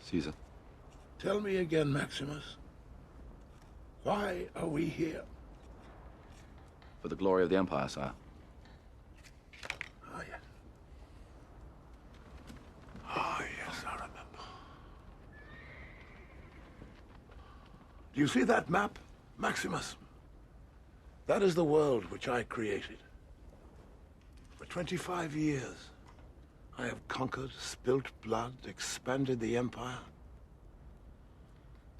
Caesar. Tell me again, Maximus. Why are we here? For the glory of the Empire, sire. Ah, yes. Ah, yes, I remember. Do you see that map, Maximus? That is the world which I created. For 25 years, I have conquered, spilt blood, expanded the Empire.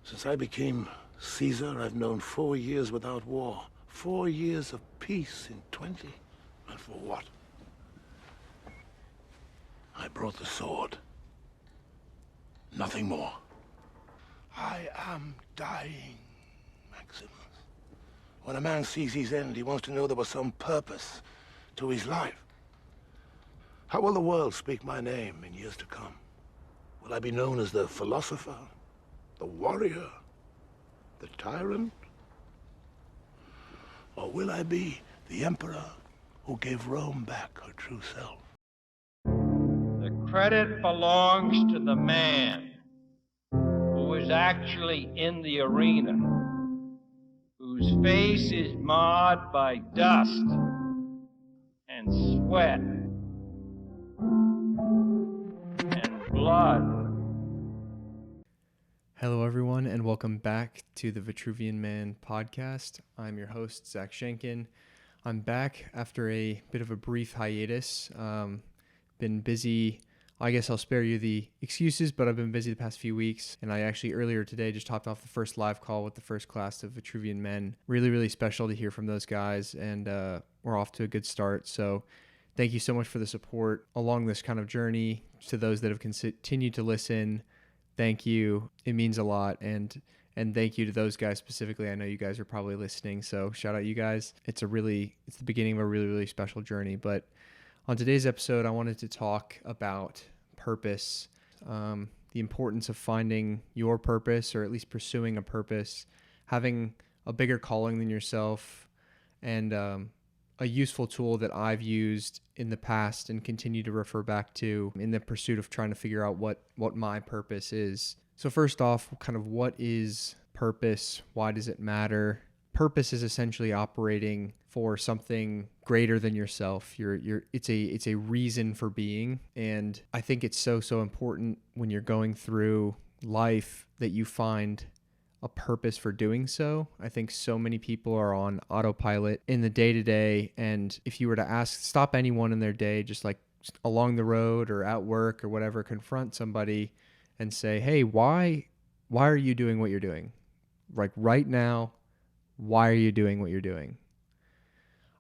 Since I became Caesar, I've known 4 years without war. 4 years of peace in 20. And for what? I brought the sword. Nothing more. I am dying, Maximus. When a man sees his end, he wants to know there was some purpose to his life. How will the world speak my name in years to come? Will I be known as the philosopher, the warrior, the tyrant? Or will I be the emperor who gave Rome back her true self? The credit belongs to the man who is actually in the arena, whose face is marred by dust and sweat and blood. Hello, everyone, and welcome back to the Vitruvian Man podcast. I'm your host, Zach Schenken. I'm back after a bit of a brief hiatus. Been busy. I guess I'll spare you the excuses, but I've been busy the past few weeks, and I actually earlier today just hopped off the first live call with the first class of Vitruvian Men. Really, really special to hear from those guys, and we're off to a good start. So thank you so much for the support along this kind of journey. To those that have continued to listen, thank you. It means a lot, and thank you to those guys specifically. I know you guys are probably listening, so shout out you guys. It's the beginning of a really, really special journey. But on today's episode, I wanted to talk about purpose, the importance of finding your purpose, or at least pursuing a purpose, having a bigger calling than yourself, and a useful tool that I've used in the past and continue to refer back to in the pursuit of trying to figure out what my purpose is. So first off, kind of what is purpose? Why does it matter? Purpose is essentially operating for something greater than yourself. It's a reason for being. And I think it's so important when you're going through life that you find a purpose for doing so. I think so many people are on autopilot in the day-to-day, and if you were to stop anyone in their day, just like along the road or at work or whatever, confront somebody and say, hey, why are you doing what you're doing? Like right now, why are you doing what you're doing?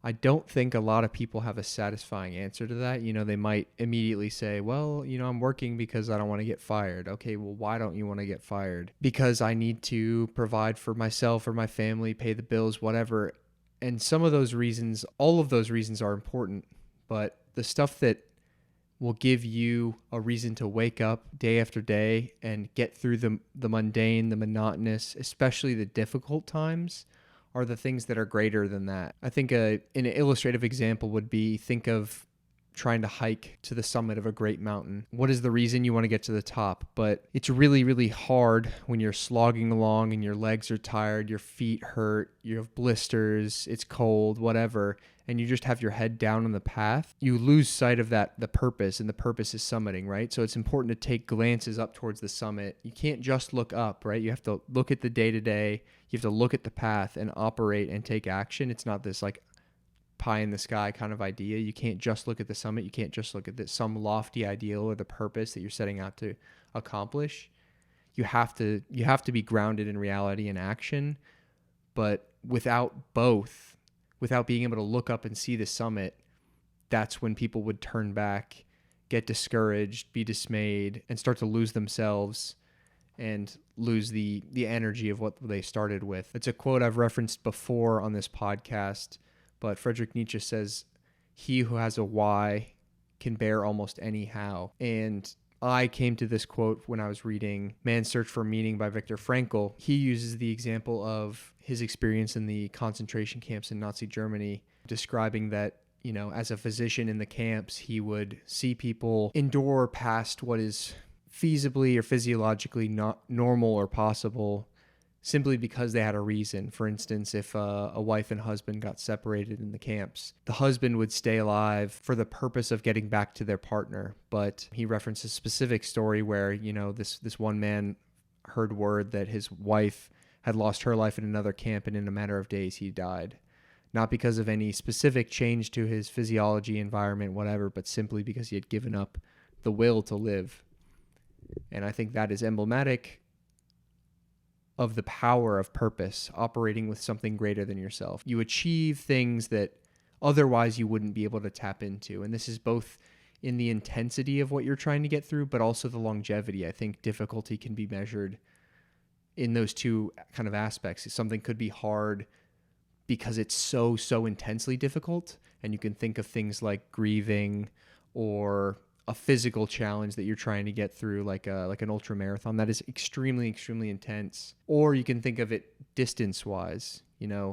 I don't think a lot of people have a satisfying answer to that. They might immediately say, well, I'm working because I don't want to get fired. Okay, well, why don't you want to get fired? Because I need to provide for myself or my family, pay the bills, whatever. And some of those reasons, all of those reasons are important, but the stuff that will give you a reason to wake up day after day and get through the mundane, the monotonous, especially the difficult times, are the things that are greater than that. I think an illustrative example would be, think of trying to hike to the summit of a great mountain. What is the reason you want to get to the top? But it's really, really hard when you're slogging along and your legs are tired, your feet hurt, you have blisters, it's cold, whatever, and you just have your head down on the path. You lose sight of the purpose, and the purpose is summiting, right? So it's important to take glances up towards the summit. You can't just look up, right? You have to look at the day-to-day. You have to look at the path and operate and take action. It's not this like pie in the sky kind of idea. You can't just look at the summit. You can't just look at some lofty ideal or the purpose that you're setting out to accomplish. You have to be grounded in reality and action. But without both, without being able to look up and see the summit, that's when people would turn back, get discouraged, be dismayed, and start to lose themselves and lose the energy of what they started with. It's a quote I've referenced before on this podcast, but Friedrich Nietzsche says, he who has a why can bear almost any how. And I came to this quote when I was reading Man's Search for Meaning by Viktor Frankl. He uses the example of his experience in the concentration camps in Nazi Germany, describing that, as a physician in the camps, he would see people endure past what is feasibly or physiologically not normal or possible simply because they had a reason. For instance, if a wife and husband got separated in the camps, the husband would stay alive for the purpose of getting back to their partner. But he referenced a specific story where, this one man heard word that his wife had lost her life in another camp, and in a matter of days he died. Not because of any specific change to his physiology, environment, whatever, but simply because he had given up the will to live. And I think that is emblematic of the power of purpose, operating with something greater than yourself. You achieve things that otherwise you wouldn't be able to tap into. And this is both in the intensity of what you're trying to get through, but also the longevity. I think difficulty can be measured in those two kind of aspects. Something could be hard because it's so intensely difficult. And you can think of things like grieving or a physical challenge that you're trying to get through, like an ultra marathon that is extremely intense. Or you can think of it distance wise.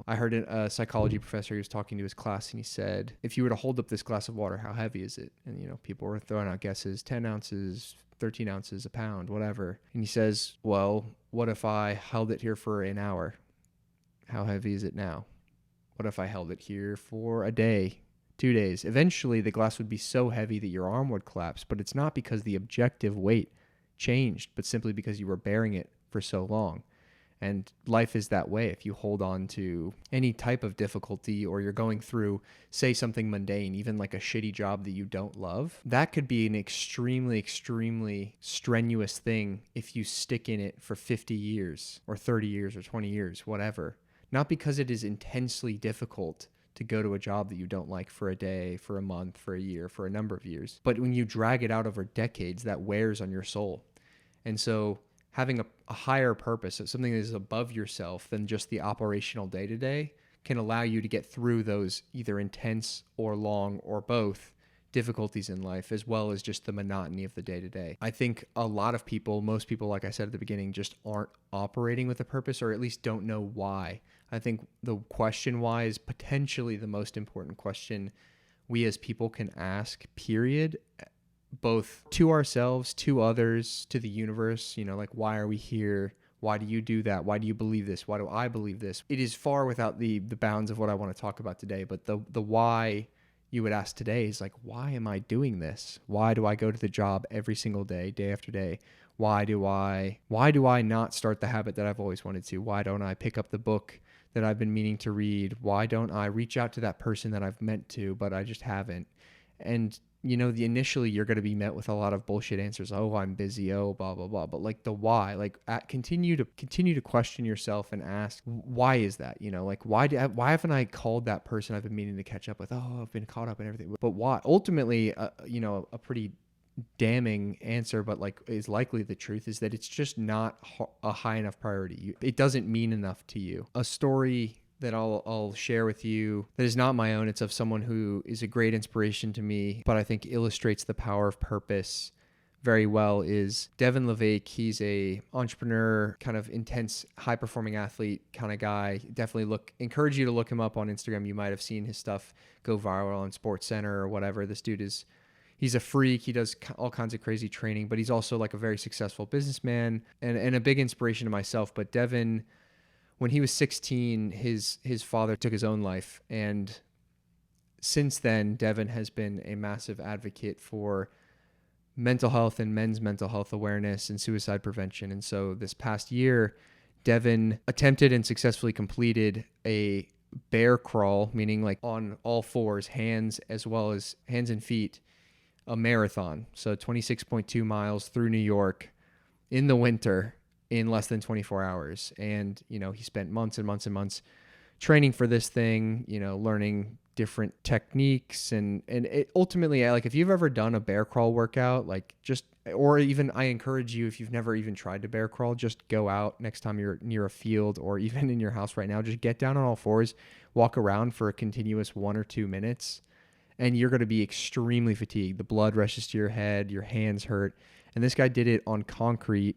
I heard a psychology professor, he was talking to his class, and he said, if you were to hold up this glass of water, how heavy is it? And people were throwing out guesses, 10 ounces, 13 ounces, a pound, whatever. And he says, well, what if I held it here for an hour? How heavy is it now? What if I held it here for a day, 2 days? Eventually, the glass would be so heavy that your arm would collapse, but it's not because the objective weight changed, but simply because you were bearing it for so long. And life is that way. If you hold on to any type of difficulty, or you're going through, say, something mundane, even like a shitty job that you don't love, that could be an extremely strenuous thing if you stick in it for 50 years or 30 years or 20 years, whatever. Not because it is intensely difficult to go to a job that you don't like for a day, for a month, for a year, for a number of years. But when you drag it out over decades, that wears on your soul. And so having a higher purpose, something that is above yourself than just the operational day-to-day, can allow you to get through those either intense or long or both difficulties in life, as well as just the monotony of the day-to-day. I think a lot of people, most people, like I said at the beginning, just aren't operating with a purpose, or at least don't know why. I think the question why is potentially the most important question we as people can ask, period, both to ourselves, to others, to the universe. Like, why are we here? Why do you do that? Why do you believe this? Why do I believe this? It is far without the bounds of what I want to talk about today, but the why you would ask today is like, why am I doing this? Why do I go to the job every single day, day after day? Why do I not start the habit that I've always wanted to? Why don't I pick up the book that I've been meaning to read? Why don't I reach out to that person that I've meant to, but I just haven't? And initially you're going to be met with a lot of bullshit answers. Oh, I'm busy. Oh, blah, blah, blah. But like the why, continue to question yourself and ask, why is that? Why haven't I called that person I've been meaning to catch up with? Oh, I've been caught up in everything. But why? Ultimately, a pretty damning answer, but is likely the truth, is that it's just not a high enough priority. It doesn't mean enough to you. A story that I'll share with you that is not my own. It's of someone who is a great inspiration to me, but I think illustrates the power of purpose very well, is Devin Levake. He's a entrepreneur, kind of intense, high-performing athlete kind of guy. Definitely encourage you to look him up on Instagram. You might have seen his stuff go viral on SportsCenter or whatever. This dude he's a freak. He does all kinds of crazy training, but he's also like a very successful businessman and a big inspiration to myself. But Devin, when he was 16, his father took his own life. And since then, Devin has been a massive advocate for mental health and men's mental health awareness and suicide prevention. And so this past year, Devin attempted and successfully completed a bear crawl, meaning like on all fours, hands as well as hands and feet, a marathon. So 26.2 miles through New York in the winter in less than 24 hours. And, he spent months and months and months training for this thing, learning different techniques. And it ultimately, if you've ever done a bear crawl workout, or even I encourage you, if you've never even tried to bear crawl, just go out next time you're near a field or even in your house right now, just get down on all fours, walk around for a continuous 1 or 2 minutes, and you're going to be extremely fatigued. The blood rushes to your head, your hands hurt. And this guy did it on concrete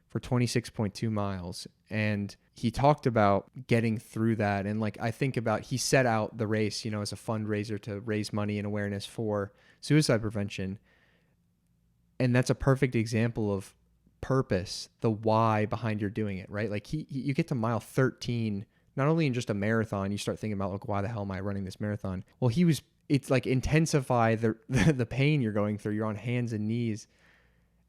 for 26.2 miles. And he talked about getting through that. And I think about, he set out the race, as a fundraiser to raise money and awareness for suicide prevention. And that's a perfect example of purpose, the why behind your doing it, right? Like you get to mile 13, not only in just a marathon, you start thinking about like, why the hell am I running this marathon? Well, it's like intensify the pain you're going through. You're on hands and knees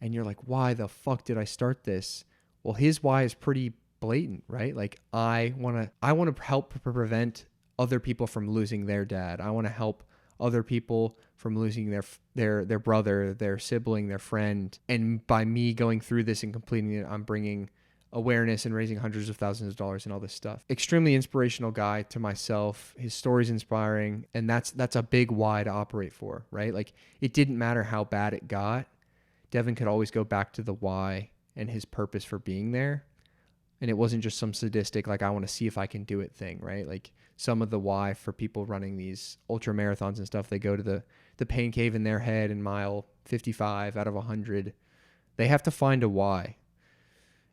and you're like, why the fuck did I start this? Well, his why is pretty blatant, right? Like I want to help prevent other people from losing their dad. I want to help other people from losing their brother, their sibling, their friend. And by me going through this and completing it, I'm bringing awareness and raising hundreds of thousands of dollars and all this stuff. Extremely inspirational guy to myself. His story's inspiring. And that's a big why to operate for, right? Like it didn't matter how bad it got. Devin could always go back to the why and his purpose for being there. And it wasn't just some sadistic, like, I want to see if I can do it thing, right? Like some of the why for people running these ultra marathons and stuff, they go to the pain cave in their head in mile 55 out of 100. They have to find a why.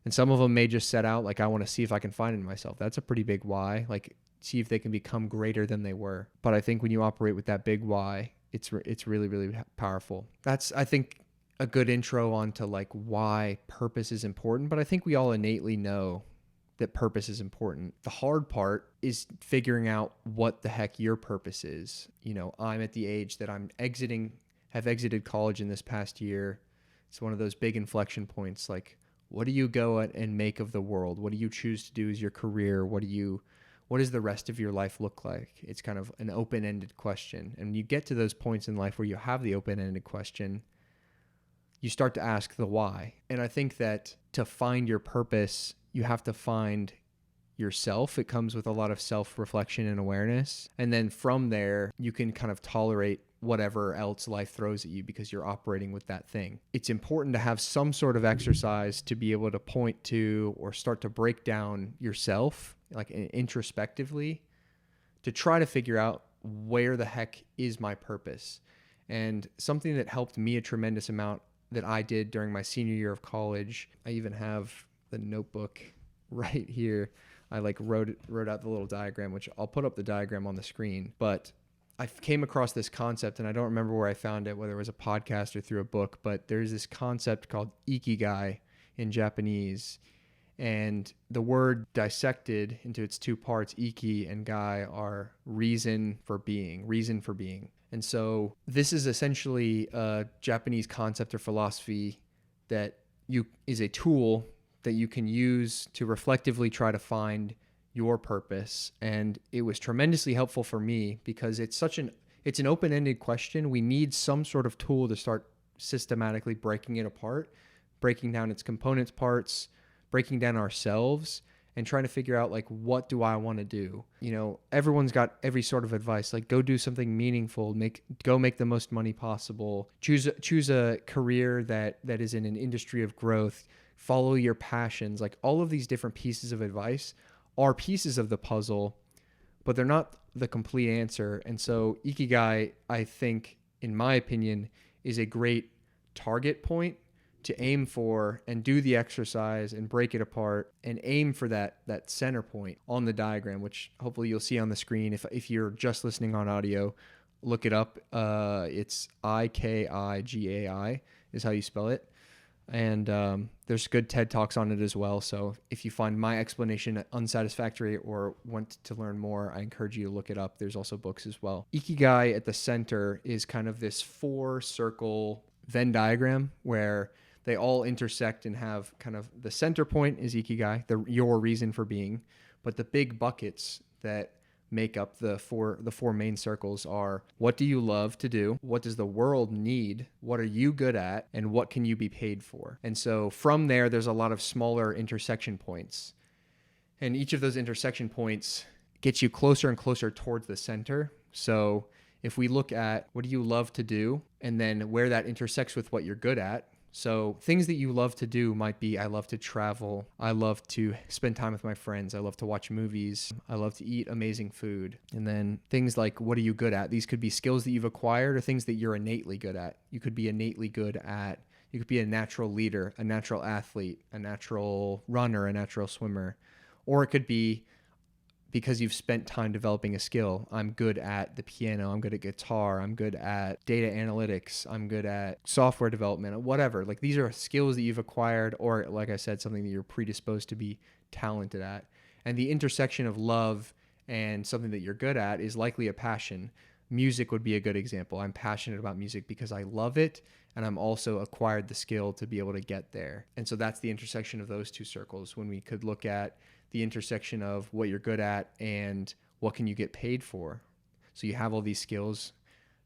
And some of them may just set out, like, I want to see if I can find it in myself. That's a pretty big why. Like, see if they can become greater than they were. But I think when you operate with that big why, it's really, really powerful. That's, I think, a good intro onto like why purpose is important, but I think we all innately know that purpose is important. The hard part is figuring out what the heck your purpose is. You know, I'm at the age that have exited college in this past year. It's one of those big inflection points. Like, what do you go at and make of the world? What do you choose to do as your career? What does the rest of your life look like? It's kind of an open-ended question. And when you get to those points in life where you have the open-ended question, you start to ask the why. And I think that to find your purpose, you have to find yourself. It comes with a lot of self-reflection and awareness. And then from there, you can kind of tolerate whatever else life throws at you because you're operating with that thing. It's important to have some sort of exercise to be able to point to or start to break down yourself, like introspectively, to try to figure out where the heck is my purpose. And something that helped me a tremendous amount that I did during my senior year of college. I even have the notebook right here. I like wrote out the little diagram, which I'll put up the diagram on the screen. But I came across this concept, and I don't remember where I found it, whether it was a podcast or through a book, but there's this concept called Ikigai in Japanese. And the word dissected into its two parts, Iki and Gai, are reason for being. And so this is essentially a Japanese concept or philosophy that is a tool that you can use to reflectively try to find your purpose. And it was tremendously helpful for me because it's an open-ended question. We need some sort of tool to start systematically breaking it apart, breaking down its components parts, breaking down ourselves, and trying to figure out, like, what do I want to do? You know, everyone's got every sort of advice, like go do something meaningful, go make the most money possible, choose a career that is in an industry of growth, follow your passions. Like all of these different pieces of advice are pieces of the puzzle, but they're not the complete answer. And so Ikigai, I think, in my opinion, is a great target point to aim for and do the exercise and break it apart and aim for that center point on the diagram, which hopefully you'll see on the screen. If you're just listening on audio, look it up. It's Ikigai is how you spell it. And there's good TED Talks on it as well. So if you find my explanation unsatisfactory or want to learn more, I encourage you to look it up. There's also books as well. Ikigai at the center is kind of this 4-circle Venn diagram where they all intersect and have kind of the center point is Ikigai, your reason for being. But the big buckets that make up the four main circles are: what do you love to do? What does the world need? What are you good at? And what can you be paid for? And so from there's a lot of smaller intersection points. And each of those intersection points gets you closer and closer towards the center. So if we look at what do you love to do and then where that intersects with what you're good at. So things that you love to do might be, I love to travel. I love to spend time with my friends. I love to watch movies. I love to eat amazing food. And then things like, what are you good at? These could be skills that you've acquired or things that you're innately good at. You could be innately good at, you could be a natural leader, a natural athlete, a natural runner, a natural swimmer. Or it could be because you've spent time developing a skill. I'm good at the piano, I'm good at guitar, I'm good at data analytics, I'm good at software development, whatever. Like these are skills that you've acquired, or like I said, something that you're predisposed to be talented at. And the intersection of love and something that you're good at is likely a passion. Music would be a good example. I'm passionate about music because I love it, and I'm also acquired the skill to be able to get there. And so that's the intersection of those two circles when we could look at the intersection of what you're good at and what can you get paid for. So you have all these skills.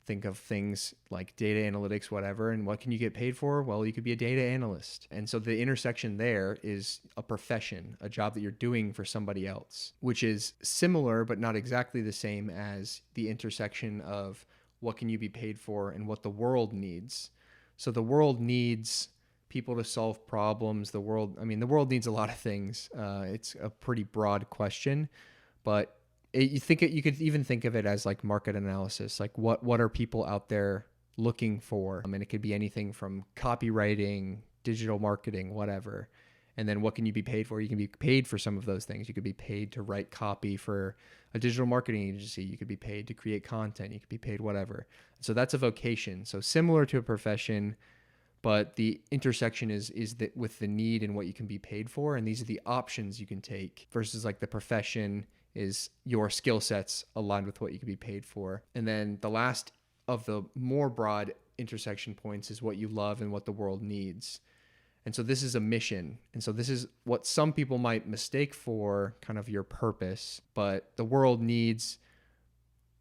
Think of things like data analytics, whatever, and what can you get paid for? Well, you could be a data analyst. And so the intersection there is a profession, a job that you're doing for somebody else, which is similar but not exactly the same as the intersection of what can you be paid for and what the world needs. So the world needs people to solve problems. The world needs a lot of things. It's a pretty broad question, but you could even think of it as like market analysis. Like what are people out there looking for? And it could be anything from copywriting, digital marketing, whatever. And then what can you be paid for? You can be paid for some of those things. You could be paid to write copy for a digital marketing agency. You could be paid to create content. You could be paid whatever. So that's a vocation. So similar to a profession, but the intersection is that with the need and what you can be paid for. And these are the options you can take versus like the profession is your skill sets aligned with what you can be paid for. And then the last of the more broad intersection points is what you love and what the world needs. And so this is a mission. And so this is what some people might mistake for kind of your purpose, but the world needs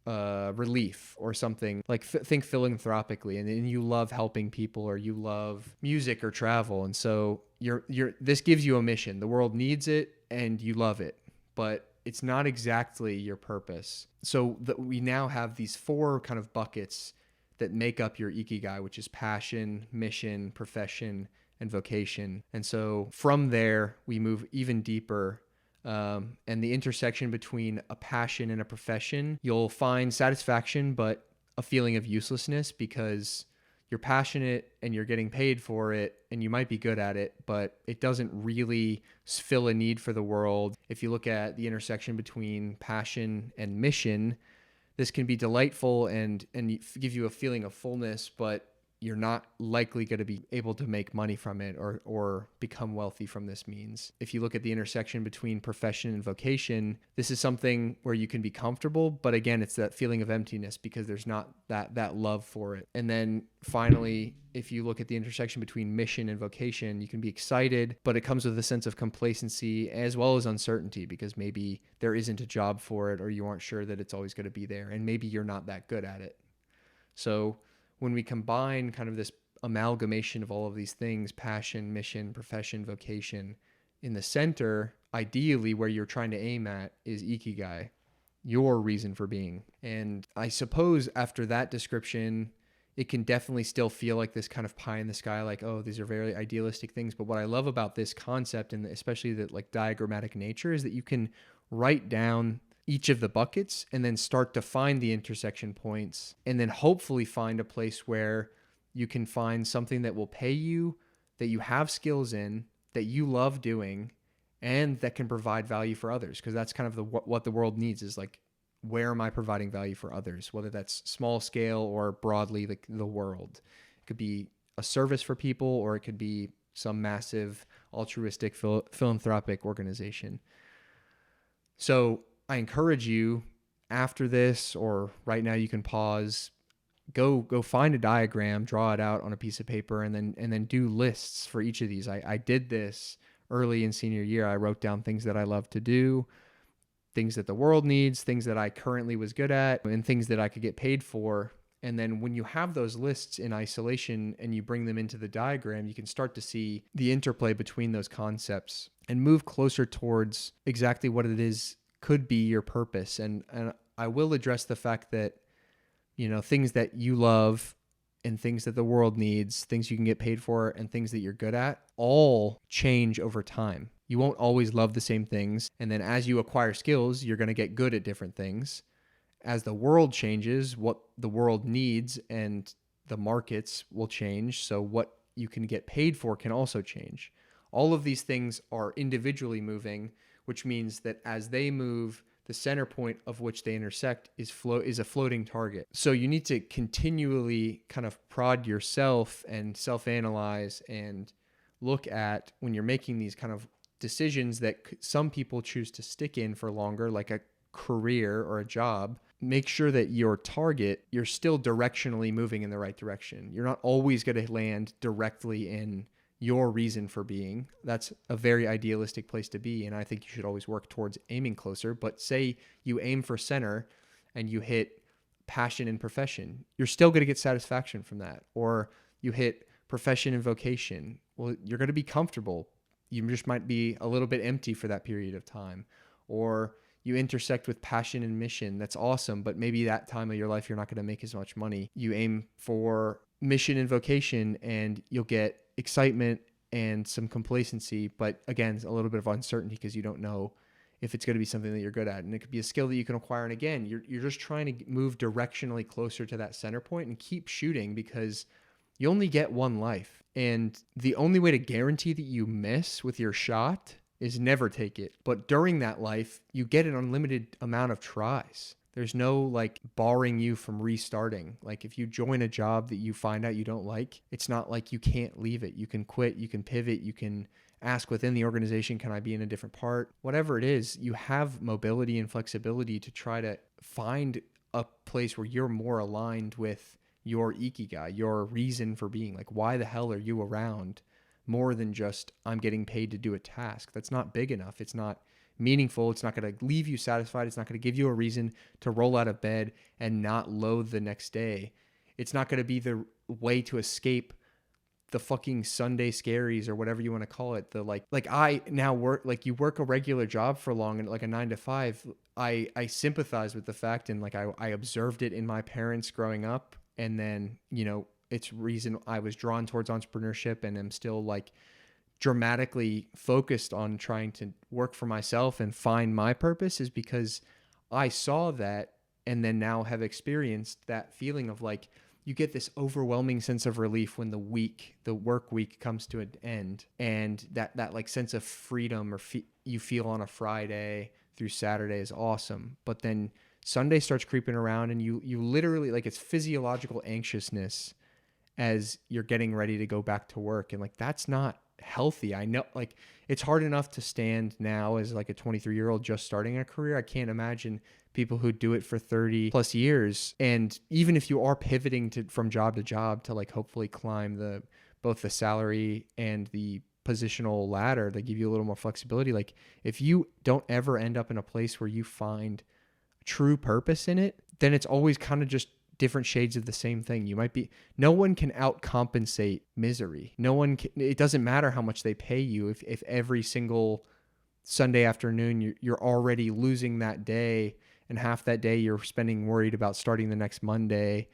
relief or something. Like think philanthropically, and then you love helping people, or you love music or travel. And so this gives you a mission. The world needs it and you love it, but it's not exactly your purpose. So we now have these 4 kind of buckets that make up your Ikigai, which is passion, mission, profession, and vocation. And so from there, we move even deeper. And the intersection between a passion and a profession, you'll find satisfaction, but a feeling of uselessness because you're passionate and you're getting paid for it and you might be good at it, but it doesn't really fill a need for the world. If you look at the intersection between passion and mission, this can be delightful and give you a feeling of fullness, but you're not likely going to be able to make money from it or become wealthy from this means. If you look at the intersection between profession and vocation, this is something where you can be comfortable, but again, it's that feeling of emptiness because there's not that love for it. And then finally, if you look at the intersection between mission and vocation, you can be excited, but it comes with a sense of complacency as well as uncertainty because maybe there isn't a job for it or you aren't sure that it's always going to be there, and maybe you're not that good at it. So when we combine kind of this amalgamation of all of these things, passion, mission, profession, vocation, in the center, ideally where you're trying to aim at is Ikigai, your reason for being. And I suppose after that description, it can definitely still feel like this kind of pie in the sky, like, oh, these are very idealistic things. But what I love about this concept, and especially the like diagrammatic nature, is that you can write down each of the buckets and then start to find the intersection points, and then hopefully find a place where you can find something that will pay you, that you have skills in, that you love doing, and that can provide value for others. Because that's kind of what the world needs is like, where am I providing value for others? Whether that's small scale or broadly like the world. It could be a service for people, or it could be some massive altruistic philanthropic organization. So I encourage you after this, or right now you can pause, go find a diagram, draw it out on a piece of paper, and then do lists for each of these. I did this early in senior year. I wrote down things that I love to do, things that the world needs, things that I currently was good at, and things that I could get paid for. And then when you have those lists in isolation and you bring them into the diagram, you can start to see the interplay between those concepts and move closer towards exactly what it is could be your purpose. And I will address the fact that, things that you love and things that the world needs, things you can get paid for and things that you're good at, all change over time. You won't always love the same things. And then as you acquire skills, you're going to get good at different things. As the world changes, what the world needs and the markets will change. So what you can get paid for can also change. All of these things are individually moving, which means that as they move, the center point of which they intersect is a floating target. So you need to continually kind of prod yourself and self-analyze and look at when you're making these kind of decisions that some people choose to stick in for longer, like a career or a job. Make sure that your target, you're still directionally moving in the right direction. You're not always going to land directly in your reason for being. That's a very idealistic place to be, and I think you should always work towards aiming closer. But say you aim for center and you hit passion and profession, you're still going to get satisfaction from that. Or you hit profession and vocation, well, you're going to be comfortable. You just might be a little bit empty for that period of time. Or you intersect with passion and mission. That's awesome, but maybe that time of your life you're not going to make as much money. You aim for mission and vocation and you'll get excitement and some complacency, but again, a little bit of uncertainty because you don't know if it's going to be something that you're good at. And it could be a skill that you can acquire. And again, you're just trying to move directionally closer to that center point and keep shooting, because you only get one life. And the only way to guarantee that you miss with your shot is never take it. But during that life, you get an unlimited amount of tries. There's no like barring you from restarting. Like if you join a job that you find out you don't like, it's not like you can't leave it. You can quit, you can pivot, you can ask within the organization, can I be in a different part? Whatever it is, you have mobility and flexibility to try to find a place where you're more aligned with your Ikigai, your reason for being. Like, why the hell are you around more than just, I'm getting paid to do a task? That's not big enough. It's not meaningful. It's not going to leave you satisfied. It's not going to give you a reason to roll out of bed and not loathe the next day. It's not going to be the way to escape the fucking Sunday scaries or whatever you want to call it. The like I now work, like you work a regular job for long and like a 9 to 5. I sympathize with the fact, and like I observed it in my parents growing up. And then, you know, it's reason I was drawn towards entrepreneurship and am still like dramatically focused on trying to work for myself and find my purpose, is because I saw that and then now have experienced that feeling of like, you get this overwhelming sense of relief when the work week comes to an end, and that like sense of freedom you feel on a Friday through Saturday is awesome. But then Sunday starts creeping around and you literally, like, it's physiological anxiousness as you're getting ready to go back to work. And like, that's not healthy. I know, like, it's hard enough to stand now as like a 23-year-old just starting a career. I can't imagine people who do it for 30 plus years. And even if you are pivoting from job to job to like hopefully climb both the salary and the positional ladder that give you a little more flexibility, like if you don't ever end up in a place where you find true purpose in it, then it's always kind of just different shades of the same thing. No one can outcompensate misery. It doesn't matter how much they pay you. If every single Sunday afternoon you're already losing that day, and half that day you're spending worried about starting the next Monday,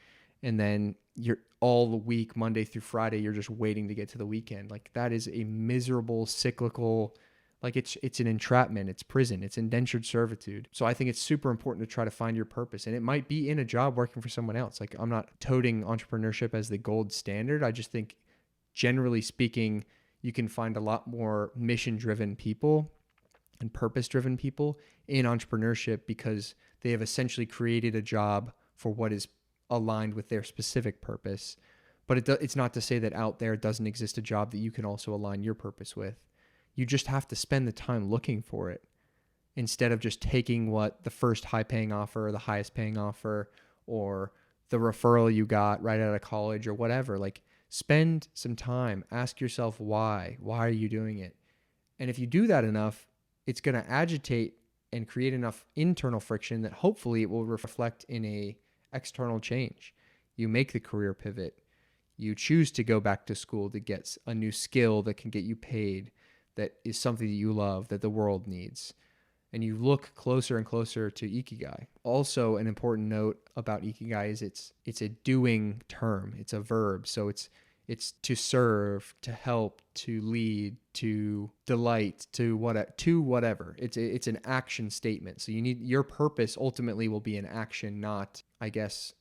and then you're all the week, Monday through Friday, you're just waiting to get to the weekend. Like, that is a miserable, cyclical, like it's an entrapment, it's prison, it's indentured servitude. So I think it's super important to try to find your purpose. And it might be in a job working for someone else. Like, I'm not toting entrepreneurship as the gold standard. I just think, generally speaking, you can find a lot more mission-driven people and purpose-driven people in entrepreneurship, because they have essentially created a job for what is aligned with their specific purpose. But it's not to say that out there doesn't exist a job that you can also align your purpose with. You just have to spend the time looking for it, instead of just taking what the first high-paying offer or the highest-paying offer or the referral you got right out of college or whatever. Like, spend some time. Ask yourself why. Why are you doing it? And if you do that enough, it's going to agitate and create enough internal friction that hopefully it will reflect in a external change. You make the career pivot. You choose to go back to school to get a new skill that can get you paid, that is something that you love, that the world needs. And you look closer and closer to Ikigai. Also, an important note about Ikigai is it's a doing term. It's a verb. So it's to serve, to help, to lead, to delight, to whatever. It's an action statement. So your purpose ultimately will be an action, not, I guess,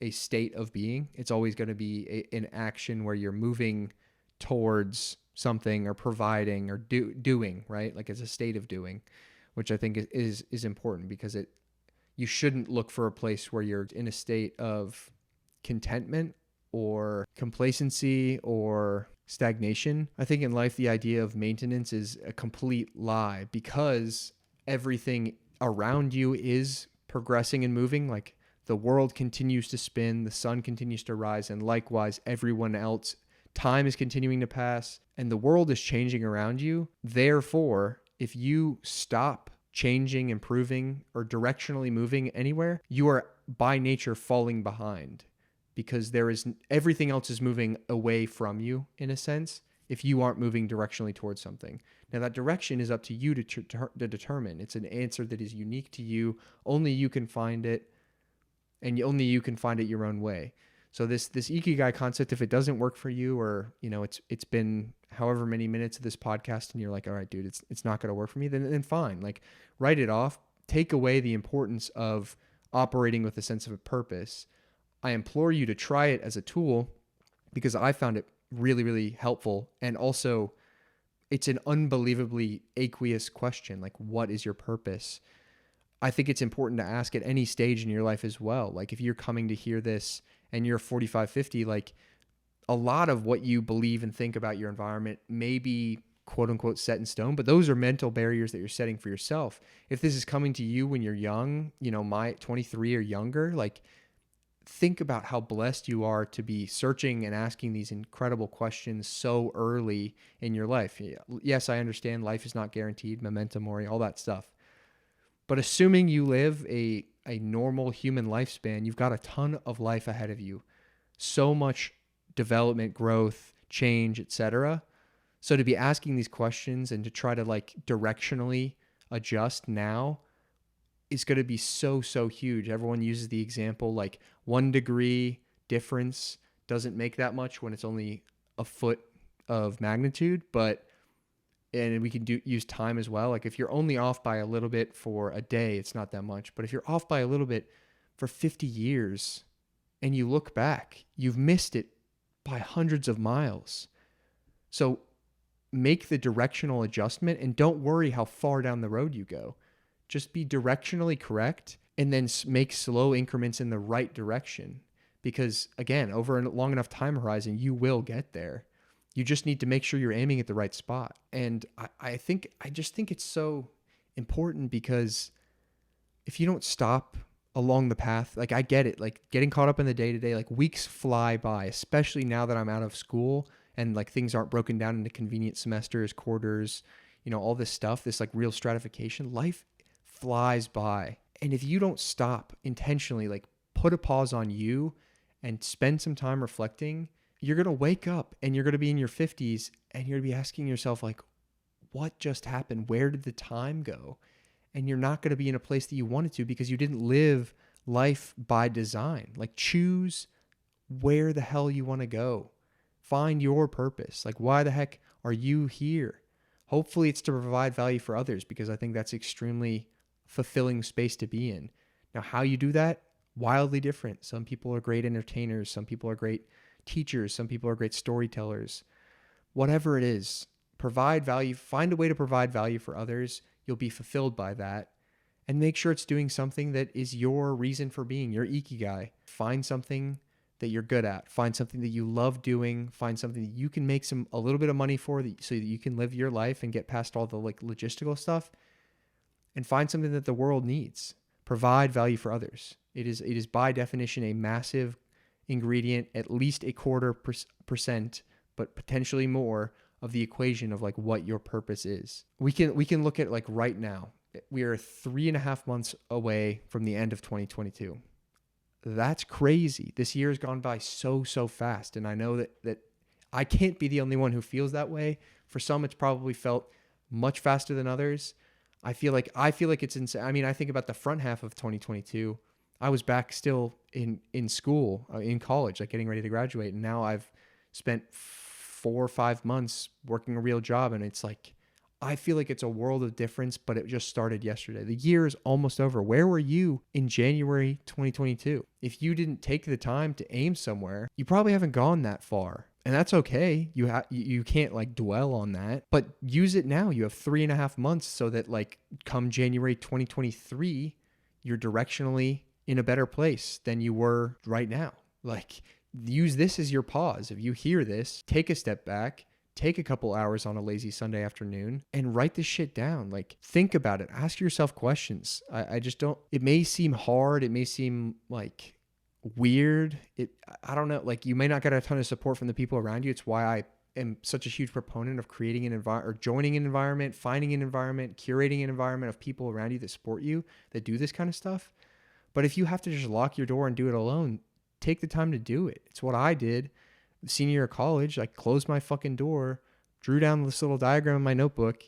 a state of being. It's always going to be an action where you're moving towards something or providing or doing, right? Like, it's a state of doing. which I think is important, because you shouldn't look for a place where you're in a state of contentment or complacency or stagnation. I think in life, the idea of maintenance is a complete lie, because everything around you is progressing and moving. Like, the world continues to spin, the sun continues to rise, and likewise, everyone else, time is continuing to pass, and the world is changing around you. Therefore, if you stop changing, improving, or directionally moving anywhere, you are by nature falling behind, because everything else is moving away from you, in a sense, if you aren't moving directionally towards something. Now, that direction is up to you to determine. It's an answer that is unique to you. Only you can find it, and only you can find it your own way. So this Ikigai concept, if it doesn't work for you, or it's been however many minutes of this podcast and you're like, all right, dude, it's not going to work for me, then fine. Like, write it off. Take away the importance of operating with a sense of a purpose. I implore you to try it as a tool, because I found it really, really helpful. And also, it's an unbelievably aqueous question. Like, what is your purpose? I think it's important to ask at any stage in your life as well. Like, if you're coming to hear this and you're 45, 50, like, a lot of what you believe and think about your environment may be quote unquote set in stone, but those are mental barriers that you're setting for yourself. If this is coming to you when you're young, my 23 or younger, like, think about how blessed you are to be searching and asking these incredible questions so early in your life. Yes, I understand life is not guaranteed, Memento Mori, all that stuff. But assuming you live a normal human lifespan, you've got a ton of life ahead of you. So much development, growth, change, etc. So to be asking these questions and to try to directionally adjust now is going to be so huge. Everyone uses the example 1 degree difference doesn't make that much when it's only a foot of magnitude, and we can use time as well. Like, if you're only off by a little bit for a day, it's not that much. But if you're off by a little bit for 50 years and you look back, you've missed it by hundreds of miles. So make the directional adjustment and don't worry how far down the road you go. Just be directionally correct and then make slow increments in the right direction. Because again, over a long enough time horizon, you will get there. You just need to make sure you're aiming at the right spot. And I just think it's so important, because if you don't stop along the path, I get it, getting caught up in the day-to-day, weeks fly by, especially now that I'm out of school and things aren't broken down into convenient semesters, quarters, all this stuff, this real stratification. Life flies by. And if you don't stop intentionally, put a pause on you and spend some time reflecting, you're going to wake up and you're going to be in your 50s and you're going to be asking yourself, what just happened? Where did the time go? And you're not going to be in a place that you wanted to, because you didn't live life by design. Choose where the hell you want to go. Find your purpose. Why the heck are you here? Hopefully it's to provide value for others, because I think that's extremely fulfilling space to be in. Now, how you do that, wildly different. Some people are great entertainers. Some people are great teachers. Some people are great storytellers. Whatever it is, provide value. Find a way to provide value for others. You'll be fulfilled by that. And make sure it's doing something that is your reason for being, your Ikigai. Find something that you're good at. Find something that you love doing. Find something that you can make a little bit of money for, so that you can live your life and get past all the logistical stuff. And find something that the world needs. Provide value for others. It is by definition a massive ingredient, at least 0.25%, but potentially more, of the equation of what your purpose is. We can look at right now. We are 3.5 months away from the end of 2022. That's crazy. This year has gone by so fast, and I know that I can't be the only one who feels that way. For some, it's probably felt much faster than others. I feel like it's insane. I mean, I think about the front half of 2022. I was back still in school, in college, getting ready to graduate. And now I've spent 4 or 5 months working a real job. And it's I feel like it's a world of difference, but it just started yesterday. The year is almost over. Where were you in January 2022? If you didn't take the time to aim somewhere, you probably haven't gone that far. And that's okay. You can't like dwell on that, but use it now. You have 3.5 months so that like come January 2023, you're directionally in a better place than you were right now. Like, use this as your pause. If you hear this, take a step back, take a couple hours on a lazy Sunday afternoon and write this shit down. Like, think about it. Ask yourself questions. I just don't, it may seem hard. It may seem like weird. I don't know. Like, you may not get a ton of support from the people around you. It's why I am such a huge proponent of creating an environment or joining an environment, finding an environment, curating an environment of people around you that support you, that do this kind of stuff. But if you have to just lock your door and do it alone, take the time to do it. It's what I did senior year of college. I closed my fucking door, drew down this little diagram in my notebook,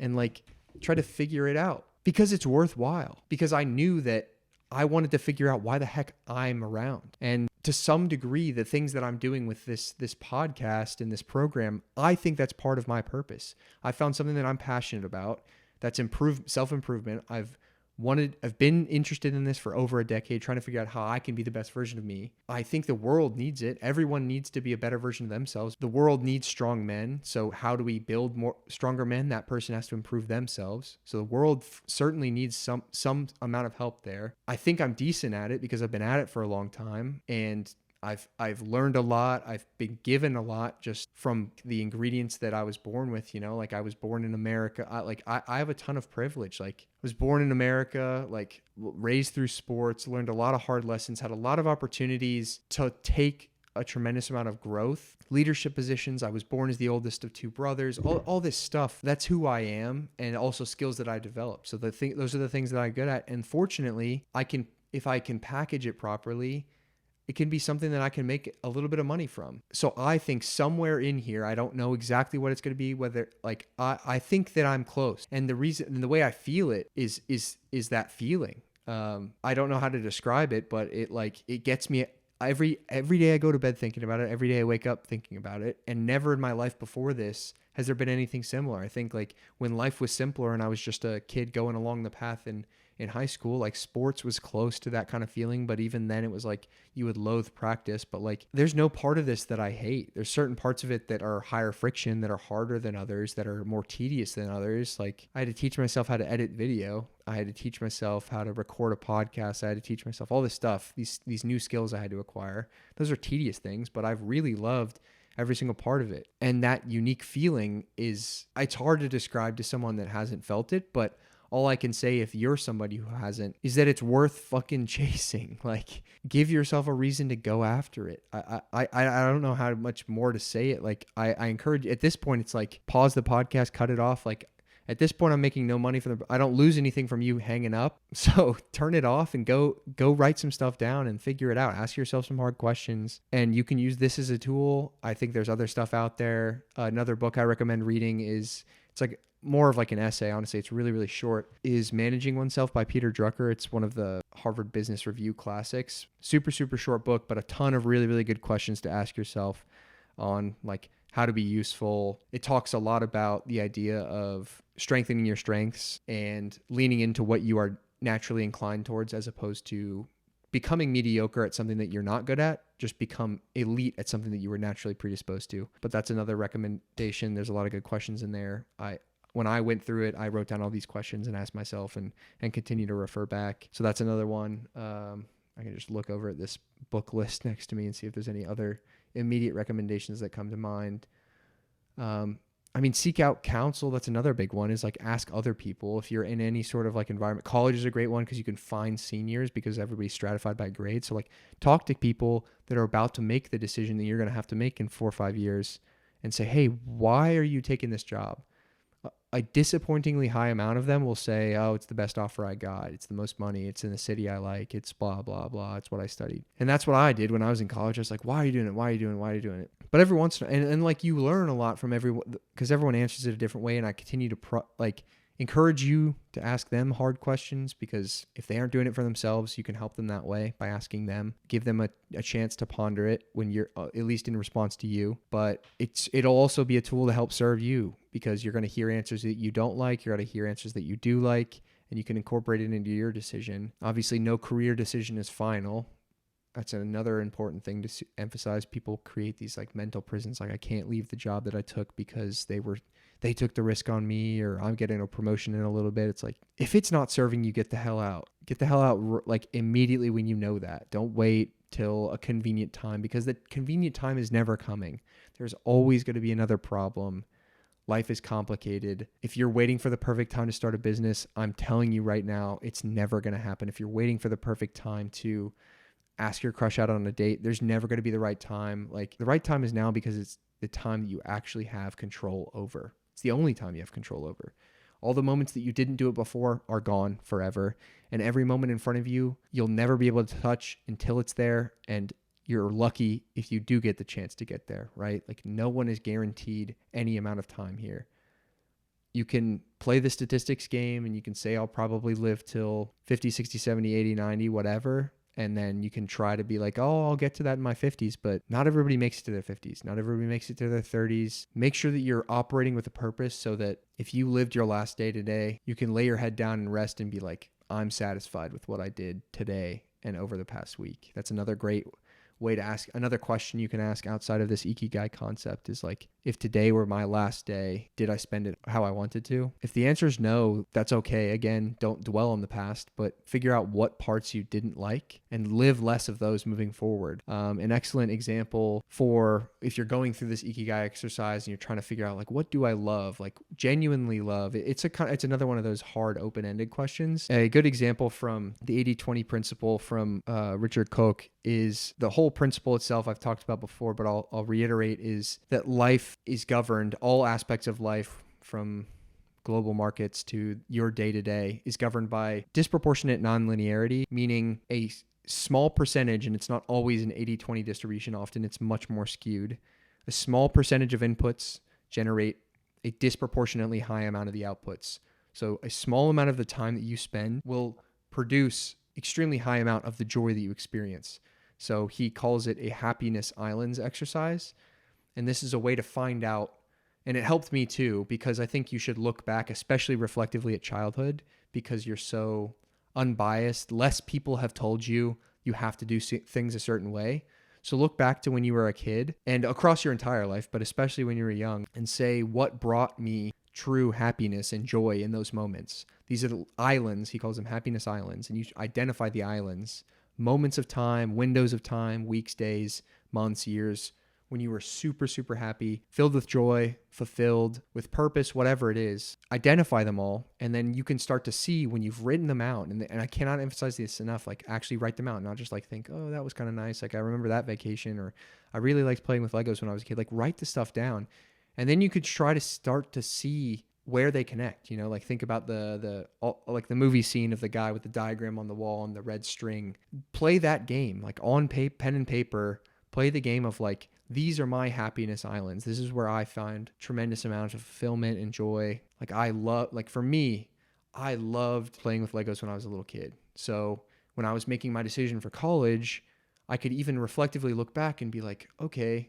and like try to figure it out because it's worthwhile. Because I knew that I wanted to figure out why the heck I'm around. And to some degree, the things that I'm doing with this podcast and this program, I think that's part of my purpose. I found something that I'm passionate about. That's self-improvement. I've been interested in this for over a decade, trying to figure out how I can be the best version of me. I think the world needs it. Everyone needs to be a better version of themselves. The world needs strong men. So how do we build more stronger men? That person has to improve themselves. So the world certainly needs some amount of help there. I think I'm decent at it because I've been at it for a long time, and I've learned a lot. I've been given a lot just from the ingredients that I was born with, like I was born in America. I have a ton of privilege. Like, I was born in America, like raised through sports, learned a lot of hard lessons, had a lot of opportunities to take a tremendous amount of growth, leadership positions. I was born as the oldest of 2 brothers, all this stuff. That's who I am, and also skills that I developed. So those are the things that I'm good at. And fortunately, if I can package it properly, it can be something that I can make a little bit of money from. So I think somewhere in here, I don't know exactly what it's going to be, whether like, I think that I'm close. And the reason, and the way I feel it is that feeling. I don't know how to describe it, but it gets me every day I go to bed thinking about it. Every day I wake up thinking about it. And never in my life before this has there been anything similar. I think like when life was simpler and I was just a kid going along the path in high school, like sports was close to that kind of feeling. But even then it was like you would loathe practice. But like, there's no part of this that I hate. There's certain parts of it that are higher friction, that are harder than others, that are more tedious than others. Like, I had to teach myself how to edit video. I had to teach myself how to record a podcast. I had to teach myself all this stuff, these new skills I had to acquire. Those are tedious things, but I've really loved every single part of it. And that unique feeling it's hard to describe to someone that hasn't felt it, but all I can say, if you're somebody who hasn't, is that it's worth fucking chasing. Like, give yourself a reason to go after it. I don't know how much more to say it. Like, I encourage, at this point, it's like, pause the podcast, cut it off. Like, at this point, I'm making no money I don't lose anything from you hanging up. So turn it off and go write some stuff down and figure it out. Ask yourself some hard questions, and you can use this as a tool. I think there's other stuff out there. Another book I recommend reading it's like more of like an essay. Honestly, it's really, really short, is Managing Oneself by Peter Drucker. It's one of the Harvard Business Review classics. Super, super short book, but a ton of really, really good questions to ask yourself on like how to be useful. It talks a lot about the idea of strengthening your strengths and leaning into what you are naturally inclined towards, as opposed to becoming mediocre at something that you're not good at. Just become elite at something that you were naturally predisposed to. But that's another recommendation. There's a lot of good questions in there. When I went through it, I wrote down all these questions and asked myself and continue to refer back. So that's another one. I can just look over at this book list next to me and see if there's any other immediate recommendations that come to mind. Seek out counsel. That's another big one, is like ask other people if you're in any sort of like environment. College is a great one because you can find seniors because everybody's stratified by grade. So like talk to people that are about to make the decision that you're going to have to make in 4 or 5 years and say, hey, why are you taking this job? A disappointingly high amount of them will say, oh, it's the best offer I got. It's the most money. It's in the city I like. It's blah, blah, blah. It's what I studied. And that's what I did when I was in college. I was like, why are you doing it? Why are you doing it? Why are you doing it? But every once in a while, and like you learn a lot from everyone, because everyone answers it a different way. And I continue to encourage you to ask them hard questions, because if they aren't doing it for themselves, you can help them that way by asking them. Give them a chance to ponder it when you're at least in response to you. But it'll also be a tool to help serve you, because you're going to hear answers that you don't like. You're going to hear answers that you do like, and you can incorporate it into your decision. Obviously, no career decision is final. that's another important thing to emphasize. People create these like mental prisons. Like, I can't leave the job that I took because they took the risk on me, or I'm getting a promotion in a little bit. It's like, if it's not serving you, get the hell out. Get the hell out like immediately when you know that. Don't wait till a convenient time, because the convenient time is never coming. There's always going to be another problem. Life is complicated. If you're waiting for the perfect time to start a business, I'm telling you right now, it's never going to happen. If you're waiting for the perfect time to ask your crush out on a date, there's never going to be the right time. Like, the right time is now, because it's the time that you actually have control over. It's the only time you have control over. All the moments that you didn't do it before are gone forever. And every moment in front of you, you'll never be able to touch until it's there. And you're lucky if you do get the chance to get there, right? Like, no one is guaranteed any amount of time here. You can play the statistics game and you can say, I'll probably live till 50, 60, 70, 80, 90, whatever. And then you can try to be like, oh, I'll get to that in my 50s. But not everybody makes it to their 50s. Not everybody makes it to their 30s. Make sure that you're operating with a purpose, so that if you lived your last day today, you can lay your head down and rest and be like, I'm satisfied with what I did today and over the past week. That's another great way to ask. Another question you can ask outside of this Ikigai concept is like, if today were my last day, did I spend it how I wanted to? If the answer is no, that's okay. Again, don't dwell on the past, but figure out what parts you didn't like and live less of those moving forward. An excellent example for if you're going through this Ikigai exercise and you're trying to figure out like, what do I love? Like, genuinely love. It's another one of those hard open-ended questions. A good example from the 80-20 principle from Richard Koch is the whole principle itself I've talked about before, but I'll reiterate, is that life is governed, all aspects of life from global markets to your day-to-day is governed by disproportionate nonlinearity, meaning a small percentage, and it's not always an 80-20 distribution, often it's much more skewed. A small percentage of inputs generate a disproportionately high amount of the outputs. So a small amount of the time that you spend will produce extremely high amount of the joy that you experience. So he calls it a happiness islands exercise. And this is a way to find out, and it helped me too, because I think you should look back, especially reflectively, at childhood, because you're so unbiased. Less people have told you you have to do things a certain way. So look back to when you were a kid and across your entire life, but especially when you were young, and say, what brought me true happiness and joy in those moments? These are the islands. He calls them happiness islands. And you identify the islands, moments of time, windows of time, weeks, days, months, years, when you were super, super happy, filled with joy, fulfilled, with purpose, whatever it is. Identify them all, and then you can start to see when you've written them out. And I cannot emphasize this enough, like, actually write them out, not just like think, oh, that was kind of nice. Like, I remember that vacation, or I really liked playing with Legos when I was a kid. Like, write the stuff down. And then you could try to start to see where they connect, you know, like think about like the movie scene of the guy with the diagram on the wall and the red string. Play that game, like on pen and paper, play the game of like, these are my happiness islands. This is where I find tremendous amounts of fulfillment and joy. Like for me, I loved playing with Legos when I was a little kid. So when I was making my decision for college, I could even reflectively look back and be like, okay,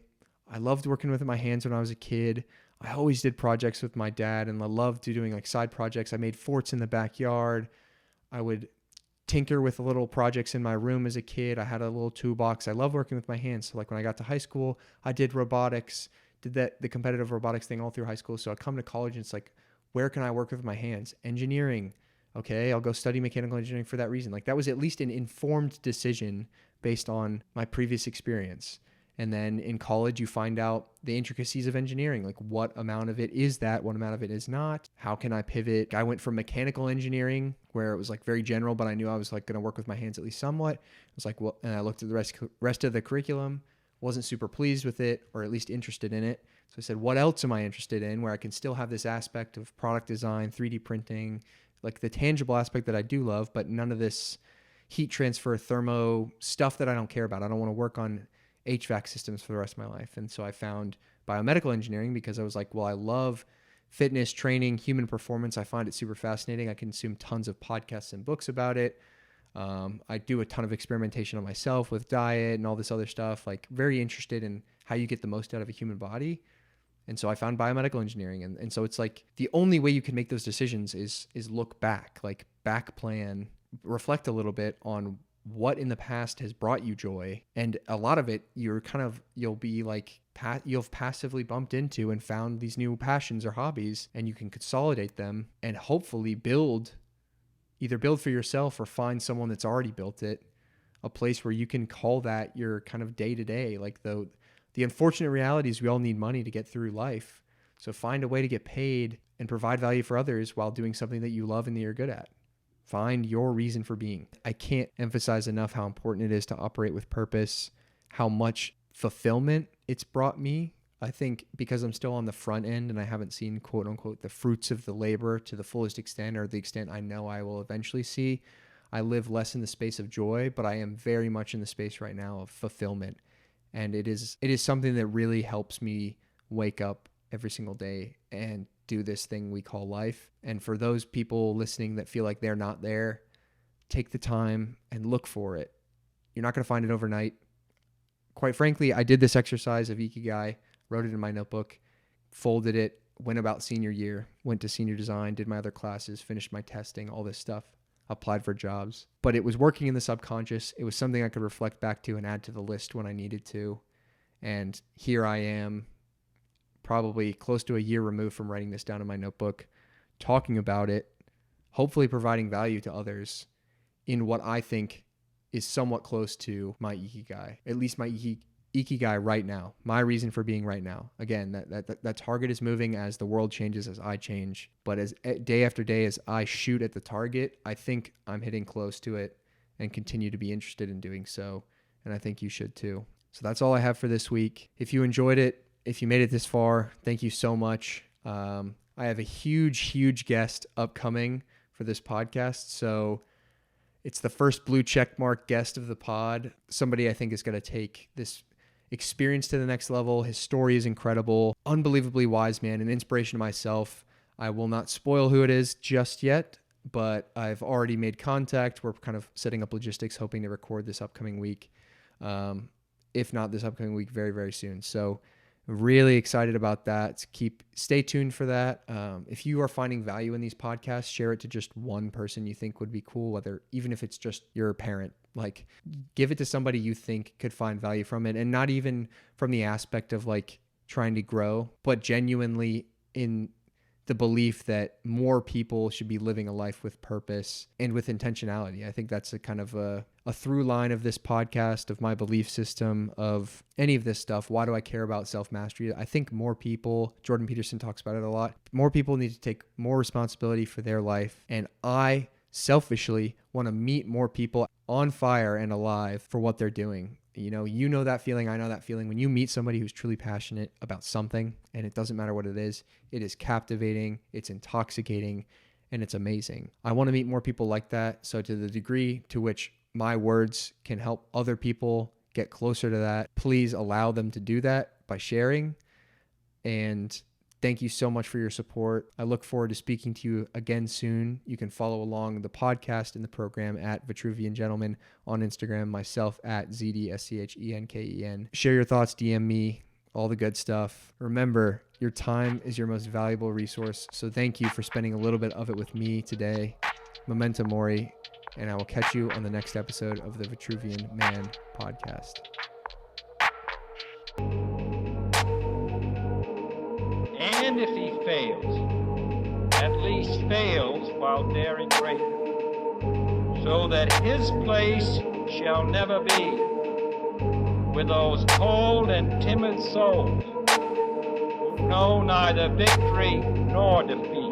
I loved working with my hands when I was a kid. I always did projects with my dad, and I loved doing like side projects. I made forts in the backyard. I would tinker with little projects in my room as a kid. I had a little toolbox. I love working with my hands. So like when I got to high school, I did robotics, did the competitive robotics thing all through high school. So I come to college and it's like, where can I work with my hands? Engineering. Okay, I'll go study mechanical engineering for that reason. Like that was at least an informed decision based on my previous experience. And then in college, you find out the intricacies of engineering, like what amount of it is that, what amount of it is not. How can I pivot? I went from mechanical engineering, where it was like very general, but I knew I was like going to work with my hands at least somewhat. I was like, well, and I looked at the rest of the curriculum, wasn't super pleased with it, or at least interested in it. So I said, what else am I interested in where I can still have this aspect of product design, 3D printing, like the tangible aspect that I do love, but none of this heat transfer, thermo stuff that I don't care about. I don't want to work on HVAC systems for the rest of my life. And so I found biomedical engineering because I was like, well, I love fitness, training, human performance. I find it super fascinating. I consume tons of podcasts and books about it. I do a ton of experimentation on myself with diet and all this other stuff, like very interested in how you get the most out of a human body. And so I found biomedical engineering. And so it's like the only way you can make those decisions is look back, like back plan, reflect a little bit on what in the past has brought you joy. And a lot of it, you'll have passively bumped into and found these new passions or hobbies, and you can consolidate them and hopefully either build for yourself or find someone that's already built it, a place where you can call that your kind of day-to-day. Like the unfortunate reality is we all need money to get through life. So find a way to get paid and provide value for others while doing something that you love and that you're good at. Find your reason for being. I can't emphasize enough how important it is to operate with purpose, how much fulfillment it's brought me. I think because I'm still on the front end and I haven't seen, quote unquote, the fruits of the labor to the fullest extent, or the extent I know I will eventually see, I live less in the space of joy, but I am very much in the space right now of fulfillment. And it is something that really helps me wake up every single day and do this thing we call life. And for those people listening that feel like they're not there, take the time and look for it. You're not going to find it overnight. Quite frankly, I did this exercise of Ikigai, wrote it in my notebook, folded it, went about senior year, went to senior design, did my other classes, finished my testing, all this stuff, applied for jobs. But it was working in the subconscious. It was something I could reflect back to and add to the list when I needed to. And here I am, probably close to a year removed from writing this down in my notebook, talking about it, hopefully providing value to others in what I think is somewhat close to my Ikigai, at least my Ikigai right now, my reason for being right now. Again, that target is moving as the world changes, as I change. But as day after day, as I shoot at the target, I think I'm hitting close to it and continue to be interested in doing so. And I think you should too. So that's all I have for this week. If you enjoyed it, if you made it this far, thank you so much. I have a huge guest upcoming for this podcast. So it's the first blue checkmark guest of the pod. Somebody I think is going to take this experience to the next level. His story is incredible, unbelievably wise man, an inspiration to myself. I will not spoil who it is just yet, but I've already made contact. We're kind of setting up logistics, hoping to record this upcoming week. If not this upcoming week, very, very soon. So really excited about that. Stay tuned for that. If you are finding value in these podcasts, share it to just one person you think would be cool, even if it's just your parent. Like, give it to somebody you think could find value from it, and not even from the aspect of like trying to grow, but genuinely in the belief that more people should be living a life with purpose and with intentionality. I think that's a kind of a through line of this podcast, of my belief system, of any of this stuff. Why do I care about self-mastery? I think more people, Jordan Peterson talks about it a lot, more people need to take more responsibility for their life. And I selfishly want to meet more people on fire and alive for what they're doing. You know that feeling. I know that feeling. When you meet somebody who's truly passionate about something, and it doesn't matter what it is captivating, it's intoxicating, and it's amazing. I want to meet more people like that. So to the degree to which my words can help other people get closer to that, please allow them to do that by sharing. And thank you so much for your support. I look forward to speaking to you again soon. You can follow along the podcast and the program at Vitruvian Gentleman on Instagram, myself at ZDSCHENKEN. Share your thoughts, DM me, all the good stuff. Remember, your time is your most valuable resource. So thank you for spending a little bit of it with me today. Memento Mori, and I will catch you on the next episode of the Vitruvian Man podcast. And if he fails, at least fails while daring greater, so that his place shall never be with those cold and timid souls who know neither victory nor defeat.